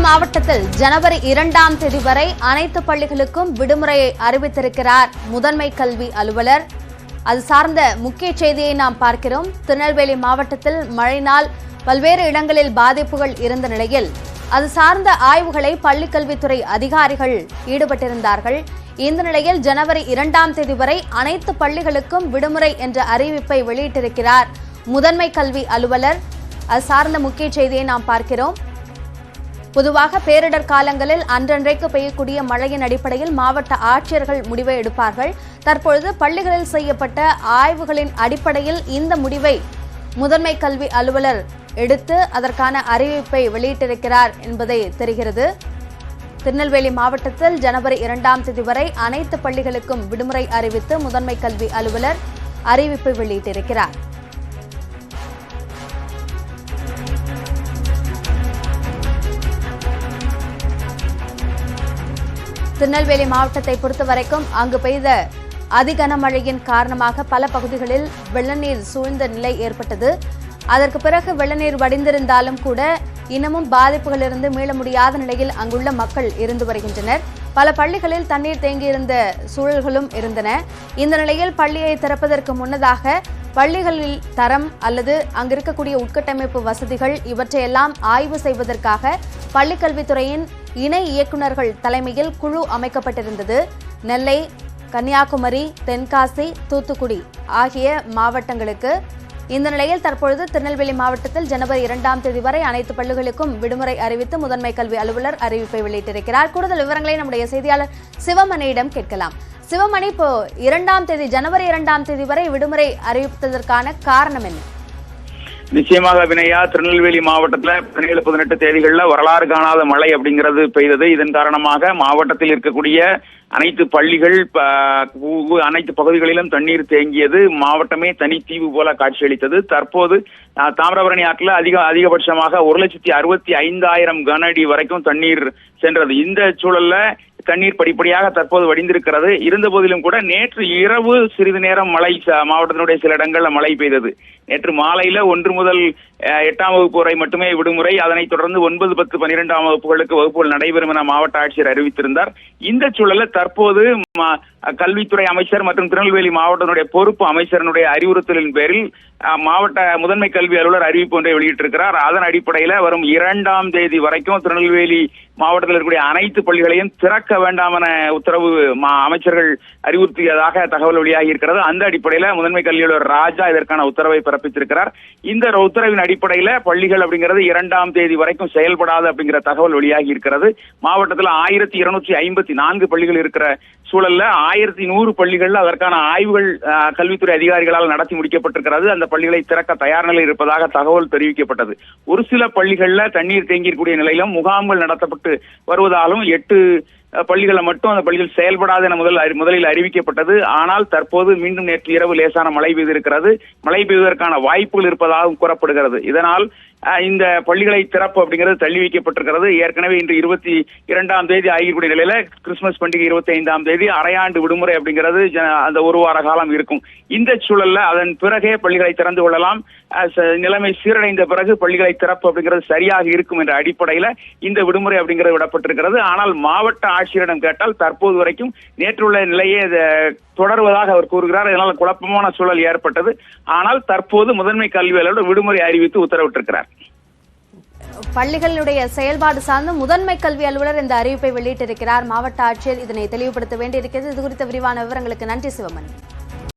மாவட்டத்தில் ஜனவரி 2ஆம் தேதி வரை அனைத்து பள்ளிகளுக்கும் விடுமுறையை அறிவித்திருக்கிறார் முதன்மை கல்வி அலுவலர். அது சார்ந்த முக்கிய செய்தியை நாம் பார்க்கிறோம். திருநெல்வேலி மாவட்டத்தில் மழையினால் பல்வேறு இடங்களில் பாதிப்புகள் இருந்த நிலையில் அது சார்ந்த ஆய்வுகளை பள்ளிக்கல்வித்துறை அதிகாரிகள் ஈடுபட்டிருந்தார்கள். இந்த நிலையில் ஜனவரி 2ஆம் தேதி வரை அனைத்து பள்ளிகளுக்கும் விடுமுறை என்ற அறிவிப்பை வெளியிட்டிருக்கிறார் முதன்மை கல்வி அலுவலர். அது சார்ந்த முக்கிய செய்தியை நாம் பார்க்கிறோம். பொதுவாக பேரிடர் காலங்களில் அன்றன்றைக்கு பெய்யக்கூடிய மழையின் அடிப்படையில் மாவட்ட ஆட்சியர்கள் முடிவை எடுப்பார்கள். தற்பொழுது பள்ளிகளில் செய்யப்பட்ட ஆய்வுகளின் அடிப்படையில் இந்த முடிவை முதன்மை கல்வி அலுவலர் எடுத்து அதற்கான அறிவிப்பை வெளியிட்டிருக்கிறார் என்பதை தெரிகிறது. திருநெல்வேலி மாவட்டத்தில் ஜனவரி 2ஆம் தேதி வரை அனைத்து பள்ளிகளுக்கும் விடுமுறை அறிவித்து முதன்மை கல்வி அலுவலர் அறிவிப்பை வெளியிட்டிருக்கிறார். திருநெல்வேலி மாவட்டத்தை பொறுத்தவரைக்கும் அங்கு பெய்த அதிகனமழையின் காரணமாக பல பகுதிகளில் வெள்ளநீர் சூழ்ந்த நிலை ஏற்பட்டது. அதற்கு பிறகு வெள்ளநீர் வடிந்திருந்தாலும் கூட இன்னமும் பாதிப்புகளிலிருந்து மீள முடியாத நிலையில் அங்குள்ள மக்கள் இருந்து வருகின்றனர். பல பள்ளிகளில் தண்ணீர் தேங்கியிருந்த சூழல்களும் இருந்தன. இந்த நிலையில் பள்ளியை திறப்பதற்கு முன்னதாக பள்ளிகளில் தரம் அல்லது அங்கிருக்கக்கூடிய உட்கட்டமைப்பு வசதிகள் இவற்றையெல்லாம் ஆய்வு செய்வதற்காக பள்ளிக்கல்வித்துறையின் இணை இயக்குநர்கள் தலைமையில் குழு அமைக்கப்பட்டிருந்தது. நெல்லை, கன்னியாகுமரி, தென்காசி, தூத்துக்குடி ஆகிய மாவட்டங்களுக்கு. இந்த நிலையில் தற்பொழுது திருநெல்வேலி மாவட்டத்தில் ஜனவரி 2ஆம் தேதி வரை அனைத்து பள்ளிகளுக்கும் விடுமுறை அறிவித்து முதன்மை கல்வி அலுவலர் அறிவிப்பை வெளியிட்டிருக்கிறார். கூடுதல் விவரங்களை நம்முடைய செய்தியாளர் சிவமணியிடம் கேட்கலாம். சிவமணி, இப்போ ஜனவரி 2ஆம் தேதி வரை விடுமுறை அறிவித்ததற்கான காரணம் என்ன? நிச்சயமாக வினயா, திருநெல்வேலி மாவட்டத்துல 17, 18 தேதிகள்ல வரலாறு காணாத மழை அப்படிங்கிறது பெய்தது. இதன் காரணமாக மாவட்டத்தில் இருக்கக்கூடிய அனைத்து பள்ளிகள், அனைத்து பகுதிகளிலும் தண்ணீர் தேங்கியது. மாவட்டமே தனித்தீவு போல காட்சியளித்தது. தற்போது தாமிரபரணி ஆற்றில் அதிகபட்சமாக 1,65,000 கன அடி வரைக்கும் தண்ணீர் சென்றது. இந்த சூழல்ல தண்ணீர் படிப்படியாக தற்போது வடிந்திருக்கிறது. இருந்த போதிலும் கூட நேற்று இரவு சிறிது நேரம் மழை மாவட்டத்தினுடைய சில இடங்கள்ல மழை பெய்தது. நேற்று மாலையில 1 முதல் 8ஆம் வகுப்பு வரை மட்டுமே விடுமுறை. அதனைத் தொடர்ந்து 9, 10, 12ஆம் வகுப்புகளுக்கு வகுப்புகள் நடைபெறும் என மாவட்ட ஆட்சியர் அறிவித்திருந்தார். இந்த சூழல்ல தற்போது கல்வித்துறை அமைச்சர் மற்றும் திருநெல்வேலி மாவட்டத்தினுடைய பொறுப்பு அமைச்சரனுடைய அறிவுறுத்தலின் பேரில் மாவட்ட முதன்மை கல்வி அலுவலர் அறிவிப்பு ஒன்றை வெளியிட்டிருக்கிறார். அதன் அடிப்படையில வரும் 2ஆம் தேதி வரைக்கும் திருநெல்வேலி மாவட்டத்தில் இருக்கக்கூடிய அனைத்து பள்ளிகளையும் திறக்க வேண்டாம் என உத்தரவு அமைச்சர்கள் அறிவுறுத்தியதாக தகவல் வெளியாகி இருக்கிறது. அந்த அடிப்படையில முதன்மை கல்வி அலுவலர் ராஜா இதற்கான உத்தரவை பிறப்பித்திருக்கிறார். இந்த உத்தரவின் அடிப்படையில பள்ளிகள் அப்படிங்கிறது 2ஆம் தேதி வரைக்கும் செயல்படாது அப்படிங்கிற தகவல் வெளியாகி இருக்கிறது. மாவட்டத்தில் 1254 பள்ளிகள் இருக்கிற சூழல்ல 1100 பள்ளிகள்ல அதற்கான ஆய்வுகள் கல்வித்துறை அதிகாரிகளால் நடத்தி முடிக்கப்பட்டிருக்கிறது. அந்த பள்ளிகளை திறக்க தயார் நிலையில் இருப்பதாக தகவல் தெரிவிக்கப்பட்டது. ஒரு சில பள்ளிகள்ல தண்ணீர் தேங்கியிருக்கூடிய நிலையிலும் முகாம்கள் நடத்தப்பட்டு வருவதாலும் 8 பள்ளிகளை மட்டும் அந்த பள்ளிகள் செயல்படாது என முதலில் அறிவிக்கப்பட்டது. ஆனால் தற்போது மீண்டும் நேற்று இரவு லேசான மழை பெய்திருக்கிறது. மழை பெய்வதற்கான வாய்ப்புகள் இருப்பதாகவும் கூறப்படுகிறது. இதனால் இந்த பள்ளிகளை திறப்பு அப்படிங்கிறது தள்ளி வைக்கப்பட்டிருக்கிறது. ஏற்கனவே இன்று 22ஆம் தேதி ஆகியக்கூடிய நிலையில கிறிஸ்துமஸ் பண்டிகை 25ஆம் தேதி அரையாண்டு விடுமுறை அப்படிங்கிறது அந்த ஒரு வார காலம் இருக்கும். இந்த சூழல்ல அதன் பிறகே பள்ளிகளை திறந்து கொள்ளலாம். நிலைமை சீரடைந்த பிறகு பள்ளிகளை திறப்பு அப்படிங்கிறது சரியாக இருக்கும் என்ற அடிப்படையில இந்த விடுமுறை அப்படிங்கிறது விடப்பட்டிருக்கிறது. ஆனால் மாவட்ட ஆட்சியரிடம் கேட்டால் தற்போது வரைக்கும் நேற்றுள்ள நிலையே தொடர்வதாக அவர் கூறுகிறார். இதனால் குழப்பமான சூழல் ஏற்பட்டது. ஆனால் தற்போது முதன்மை கல்வி அலுவலர் விடுமுறை அறிவித்து உத்தரவிட்டிருக்கிறார். பள்ளிகளுடைய செயல்பாடு சார்ந்து முதன்மை கல்வி அலுவலர் இந்த அறிவிப்பை வெளியிட்டிருக்கிறார். மாவட்ட ஆட்சியர் இதனை தெளிவுபடுத்த வேண்டியிருக்கிறது. இது குறித்த விரிவான விவரங்களுக்கு நன்றி சிவமணி.